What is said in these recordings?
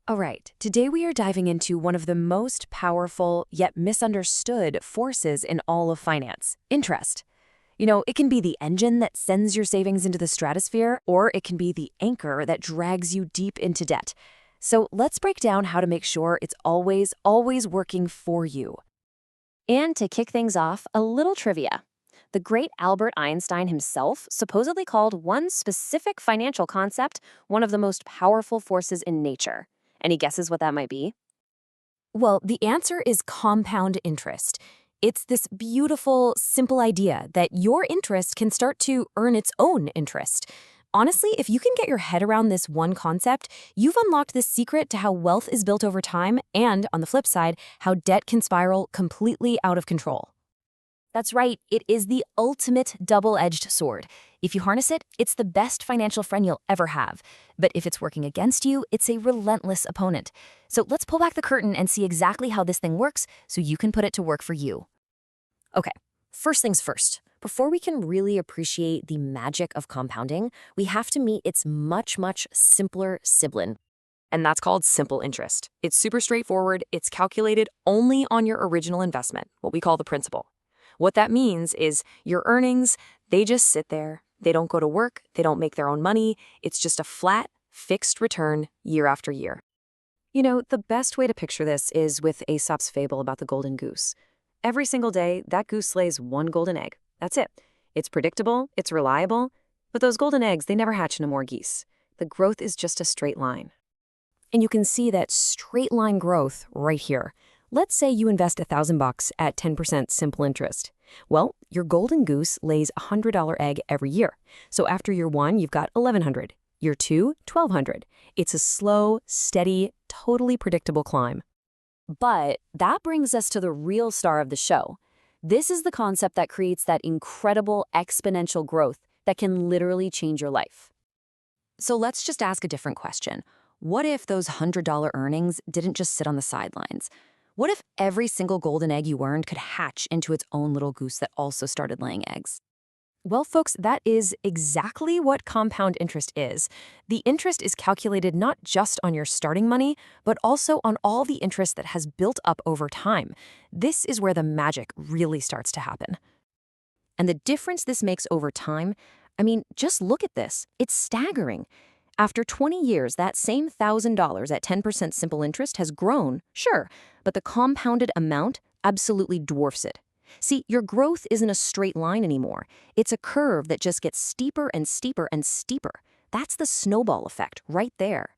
All right, today we are diving into one of the most powerful yet misunderstood forces in all of finance, interest. It can be the engine that sends your savings into the stratosphere, or it can be the anchor that drags you deep into debt. So let's break down how to make sure it's always working for you. And to kick things off, a little trivia. The great Albert Einstein himself supposedly called one specific financial concept one of the most powerful forces in nature. Any guesses what that might be? Well, the answer is compound interest. It's this beautiful, simple idea that your interest can start to earn its own interest. Honestly, if you can get your head around this one concept, you've unlocked the secret to how wealth is built over time and, on the flip side, how debt can spiral completely out of control. That's right, it is the ultimate double-edged sword. If you harness it, it's the best financial friend you'll ever have. But if it's working against you, it's a relentless opponent. So let's pull back the curtain and see exactly how this thing works so you can put it to work for you. Okay, first things first. Before we can really appreciate the magic of compounding, we have to meet its much simpler sibling. And that's called simple interest. It's super straightforward. It's calculated only on your original investment, what we call the principal. What that means is your earnings, they just sit there. They don't go to work. They don't make their own money. It's just a flat, fixed return year after year. The best way to picture this is with Aesop's fable about the golden goose. Every single day, that goose lays one golden egg. That's it. It's predictable, it's reliable, but those golden eggs, they never hatch into more geese. The growth is just a straight line. And you can see that straight line growth right here. Let's say you invest $1,000 at 10% simple interest. Well, your golden goose lays a $100 egg every year. So after year 1, you've got $1,100. Year 2, $1,200. It's a slow, steady, totally predictable climb. But that brings us to the real star of the show. This is the concept that creates that incredible exponential growth that can literally change your life. So let's just ask a different question. What if those $100 earnings didn't just sit on the sidelines? What if every single golden egg you earned could hatch into its own little goose that also started laying eggs? Well, folks, that is exactly what compound interest is. The interest is calculated not just on your starting money, but also on all the interest that has built up over time. This is where the magic really starts to happen. And the difference this makes over time, just look at this. It's staggering. After 20 years, that same $1,000 at 10% simple interest has grown, sure, but the compounded amount absolutely dwarfs it. See, your growth isn't a straight line anymore. It's a curve that just gets steeper and steeper and steeper. That's the snowball effect right there.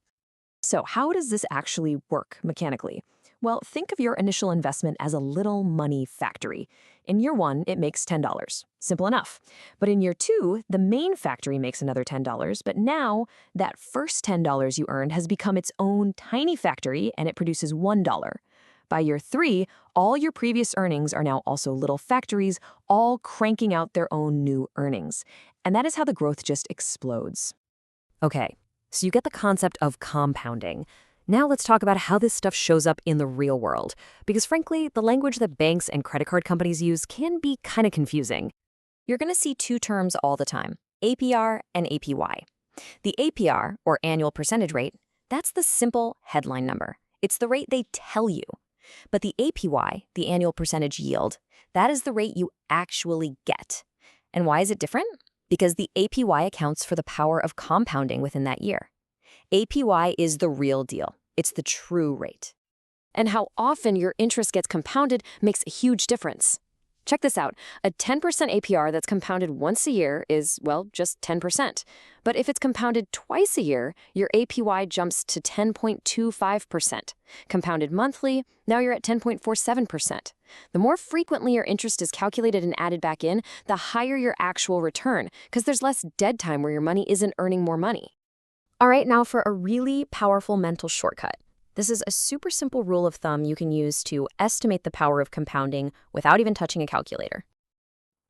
So how does this actually work mechanically? Well, think of your initial investment as a little money factory. In year 1, it makes $10. Simple enough. But in year 2, the main factory makes another $10, but now that first $10 you earned has become its own tiny factory and it produces $1. By year 3, all your previous earnings are now also little factories, all cranking out their own new earnings. And that is how the growth just explodes. Okay, so you get the concept of compounding. Now let's talk about how this stuff shows up in the real world, because frankly, the language that banks and credit card companies use can be kind of confusing. You're going to see two terms all the time, APR and APY. The APR, or annual percentage rate, that's the simple headline number. It's the rate they tell you. But the APY, the annual percentage yield, that is the rate you actually get. And why is it different? Because the APY accounts for the power of compounding within that year. APY is the real deal. It's the true rate. And how often your interest gets compounded makes a huge difference. Check this out. A 10% APR that's compounded once a year is, well, just 10%. But if it's compounded twice a year, your APY jumps to 10.25%. Compounded monthly, now you're at 10.47%. The more frequently your interest is calculated and added back in, the higher your actual return, because there's less dead time where your money isn't earning more money. All right, now for a really powerful mental shortcut. This is a super simple rule of thumb you can use to estimate the power of compounding without even touching a calculator.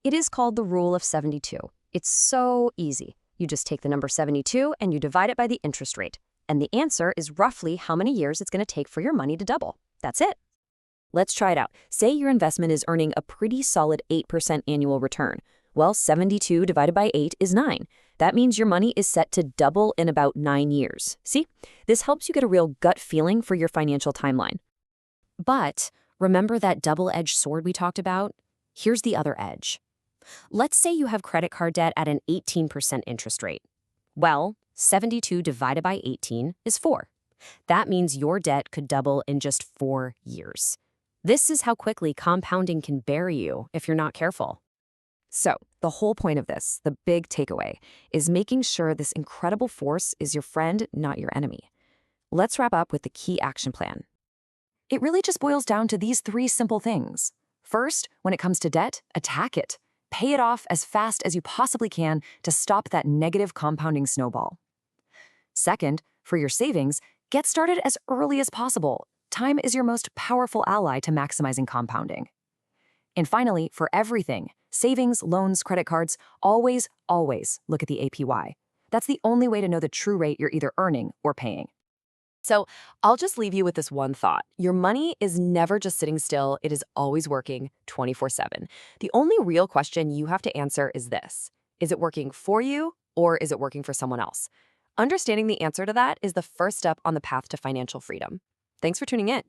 It is called the rule of 72. It's so easy. You just take the number 72 and you divide it by the interest rate. And the answer is roughly how many years it's going to take for your money to double. That's it. Let's try it out. Say your investment is earning a pretty solid 8% annual return. Well, 72 divided by 8 is 9. That means your money is set to double in about 9 years. See? This helps you get a real gut feeling for your financial timeline. But remember that double-edged sword we talked about? Here's the other edge. Let's say you have credit card debt at an 18% interest rate. Well, 72 divided by 18 is 4. That means your debt could double in just 4 years. This is how quickly compounding can bury you if you're not careful. So, the whole point of this, the big takeaway, is making sure this incredible force is your friend, not your enemy. Let's wrap up with the key action plan. It really just boils down to these 3 simple things. First, when it comes to debt, attack it. Pay it off as fast as you possibly can to stop that negative compounding snowball. Second, for your savings, get started as early as possible. Time is your most powerful ally to maximizing compounding. And finally, for everything, savings, loans, credit cards, always look at the APY. That's the only way to know the true rate you're either earning or paying. So I'll just leave you with this one thought. Your money is never just sitting still. It is always working 24/7. The only real question you have to answer is this. Is it working for you or is it working for someone else? Understanding the answer to that is the first step on the path to financial freedom. Thanks for tuning in.